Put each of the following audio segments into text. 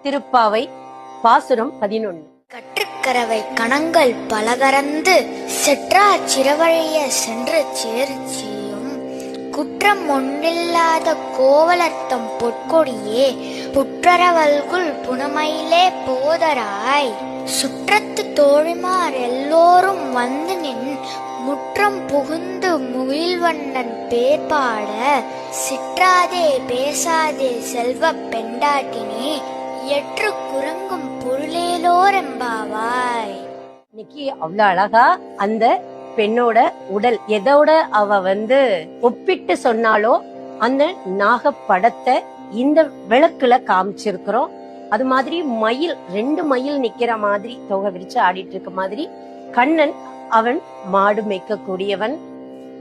திருப்பாவை பாசுரம் 11. கற்றுக்கரவை கணங்கள் பலகரந்து செற்றா சிறவழிய சென்று சேர்ச்சியும் குற்றம் ஒன்றில்லாத கோவலர்த்தம் பொற்கொடியே புற்றரவல்குள் புனமையிலே போதராய் சுற்றத்து தோழிமார் எல்லோரும் வந்து நின் முற்றம் புகுந்து முகில்வண்ணன் பேர் பாட சிற்றாதே பேசாதே செல்வ பெண்டாட்டினே எற்று குரங்கும் பொருளேலோரெம்பாவாய். இன்னைக்கு அவ்வளவு அழகா அந்த பெண்ணோட உடல் எதோட அவ ஒப்பிட்டு சொன்னாலோ அந்த நாகப்படத்தை இந்த விளக்குல காமிச்சிருக்கிறோம். அது மாதிரி மயில் 2 மயில் நிக்கிற மாதிரி தொகை விரிச்சு ஆடிட்டு இருக்க மாதிரி கண்ணன் அவன் மாடு மேய்க்கக்கூடியவன்,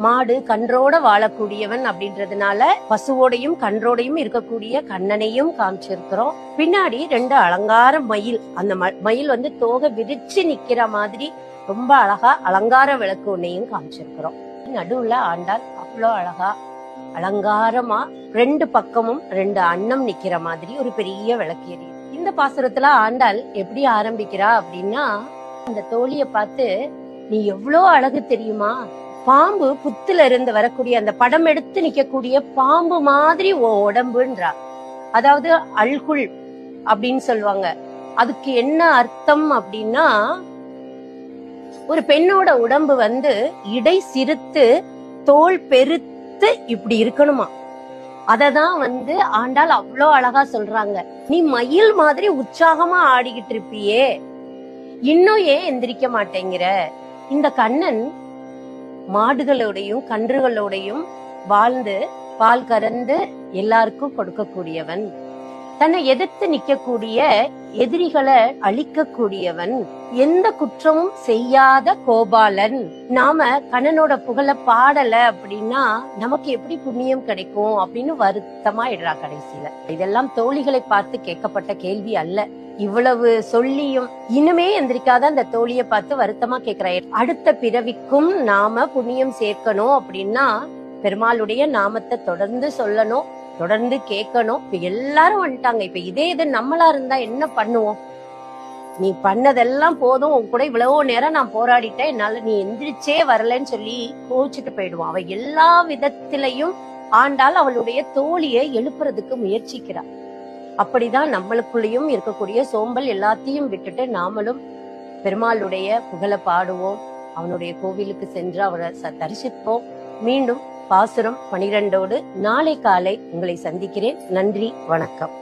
மாடு கன்றோட வாழக்கூடியவன் அப்படின்றதுனால பசுவோடையும் கன்றோடையும் இருக்கக்கூடிய கண்ணனையும் காமிச்சிருக்கிறோம். பின்னாடி 2 அலங்கார மயில், அந்த மயில் தோகை விரிச்சு நிக்கிற மாதிரி ரொம்ப அழகா அலங்கார விளக்கு ஒன்னையும் காமிச்சிருக்கிறோம். நடுவுல ஆண்டாள் அவ்வளோ அழகா அலங்காரமா 2 பக்கமும் 2 அன்னம் நிக்கிற மாதிரி ஒரு பெரிய விளக்கு எரியுது. இந்த பாசுரத்துல ஆண்டாள் எப்படி ஆரம்பிக்கிறா அப்படின்னா, அந்த தோழிய பார்த்து நீ எவ்வளோ அழகு தெரியுமா, பாம்பு புத்துல இருந்து வரக்கூடிய அந்த படம் எடுத்து நிக்கக்கூடிய பாம்பு மாதிரி உடம்புன்றா. அதாவது அல்குல் அப்படின்னு சொல்லுவாங்க. அதுக்கு என்ன அர்த்தம் அப்படின்னா, ஒரு பெண்ணோட உடம்பு இடை சிறுத்து தோல் பெருத்து இப்படி இருக்கணுமா. அததான் ஆண்டாள் அவ்வளோ அழகா சொல்றாங்க. நீ மயில் மாதிரி உற்சாகமா ஆடிக்கிட்டு இருப்பியே, இன்னும் ஏன் எந்திரிக்க மாட்டேங்கிற? இந்த கண்ணன் மாடுகளோடையும் கன்றுகளோடையும் வாழ்ந்து பால் கறந்து எல்லாருக்கும் கொடுக்கக்கூடியவன், தன்னை எதிர்த்து நிக்கக்கூடிய எதிரிகளை அழிக்கக்கூடியவன், எந்த குற்றமும் செய்யாத கோபாலன். நாம கண்ணனோட புகழ பாடல அப்படின்னா நமக்கு எப்படி புண்ணியம் கிடைக்கும் அப்படின்னு வருத்தமா இடுறா கடைசியில. இதெல்லாம் தோழிகளை பார்த்து கேட்கப்பட்ட கேள்வி அல்ல. இவ்வளவு சொல்லியும் இன்னுமே எந்திரிக்காத அந்த தோழிய பார்த்து வருத்தமா கேக்குறாரு. அடுத்த பிறவிக்கும் நாம புண்ணியம் சேர்க்கணும் அப்படின்னா பெருமாளுடைய நாமத்தை தொடர்ந்து சொல்லணும், தொடர்ந்து கேட்கணும். இப்ப எல்லாரும் வந்துட்டாங்க. இப்ப இதே இது நம்மளா இருந்தா என்ன பண்ணுவோம்? நீ பண்ணதெல்லாம் போதும், உன் கூட இவ்வளவோ நேரம் நான் போராடிட்டேன், என்னால நீ எந்திரிச்சே வரலன்னு சொல்லி கோச்சிட்டு போயிடுவான். அவ எல்லா விதத்திலையும் ஆண்டாள் அவளுடைய தோழியை எழுப்புறதுக்கு முயற்சிக்கிறாள். அப்படிதான் நம்மளுக்குள்ளேயும் இருக்கக்கூடிய சோம்பல் எல்லாத்தையும் விட்டுட்டு நாமளும் பெருமாளுடைய புகழ பாடுவோம், அவனுடைய கோவிலுக்கு சென்று அவரை தரிசிப்போம். மீண்டும் பாசுரம் 12ஓடு நாளை காலை உங்களை சந்திக்கிறேன். நன்றி, வணக்கம்.